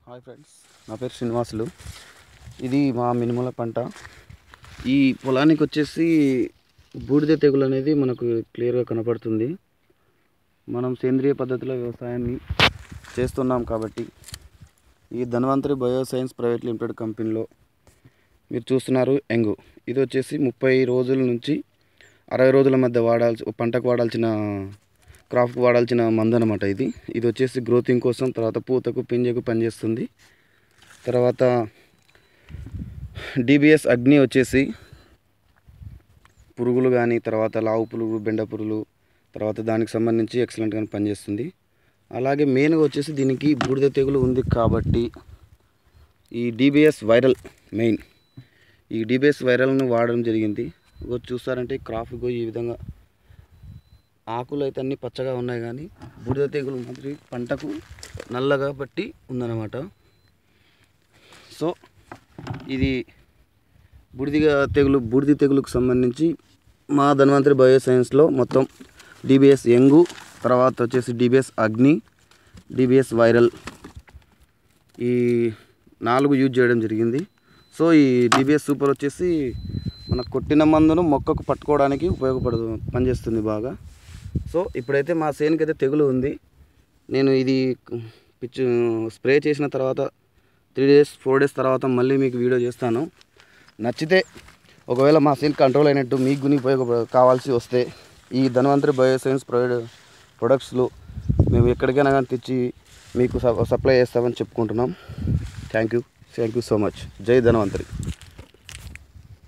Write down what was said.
Hi friends, నా పేరు శ్రీనివాసులు. ఇది మా మినుముల పంట. ఈ పొలానికి వచ్చేసి బూడిద తెగులు అనేది మనకు క్లియర్గా కనపడుతుంది. మనం సేంద్రియ పద్ధతిలో వ్యవసాయాన్ని చేస్తున్నాం కాబట్టి ఈ ధన్వంతరి బయోసైన్స్ ప్రైవేట్ లిమిటెడ్ కంపెనీలో మీరు చూస్తున్నారు ఎంగు. ఇది వచ్చేసి 30 రోజుల నుంచి 60 రోజుల మధ్య పంటకు వాడాల్సిన క్రాప్కి వాడాల్సిన మందు అనమాట. ఇది వచ్చేసి గ్రోతింగ్ కోసం, తర్వాత పూతకు పింజకు పనిచేస్తుంది. తర్వాత డిబిఎస్ అగ్ని వచ్చేసి పురుగులు కానీ, తర్వాత లావు పురుగులు, బెండ పురుగులు, తర్వాత దానికి సంబంధించి ఎక్సలెంట్గా పనిచేస్తుంది. అలాగే మెయిన్గా వచ్చేసి దీనికి బూడిద తెగులు ఉంది కాబట్టి ఈ డిబిఎస్ వైరల్ మెయిన్. ఈ డిబిఎస్ వైరల్ను వాడడం జరిగింది. చూస్తారంటే క్రాప్ ఈ విధంగా ఆకులు అయితే అన్నీ పచ్చగా ఉన్నాయి, కానీ బూడిద తెగులు మాదిరి పంటకు నల్లగా పట్టి ఉందన్నమాట. సో ఇది బూడిద తెగులుకు సంబంధించి మా ధన్వంతరి బయోసైన్స్లో మొత్తం డిబిఎస్ ఎంగు, తర్వాత వచ్చేసి డిబిఎస్ అగ్ని, డిబిఎస్ వైరల్, ఈ 4 యూజ్ చేయడం జరిగింది. సో ఈ డిబిఎస్ సూపర్ వచ్చేసి మన కొట్టిన మందును మొక్కకు పట్టుకోవడానికి పనిచేస్తుంది బాగా. సో ఇప్పుడైతే మా సేనుకి అయితే తెగులు ఉంది. నేను ఇది స్ప్రే చేసిన తర్వాత 3 డేస్ 4 డేస్ తర్వాత మళ్ళీ మీకు వీడియో చేస్తాను. నచ్చితే ఒకవేళ మా సేన్ కంట్రోల్ అయినట్టు మీకు గుని కావాల్సి వస్తే ఈ ధన్వంతరి బయోసైన్స్ ప్రొడక్ట్స్లో మేము ఎక్కడికైనా కానీ తెచ్చి మీకు సప్లై చేస్తామని చెప్పుకుంటున్నాం. Thank you so much. జై ధన్వంతరి.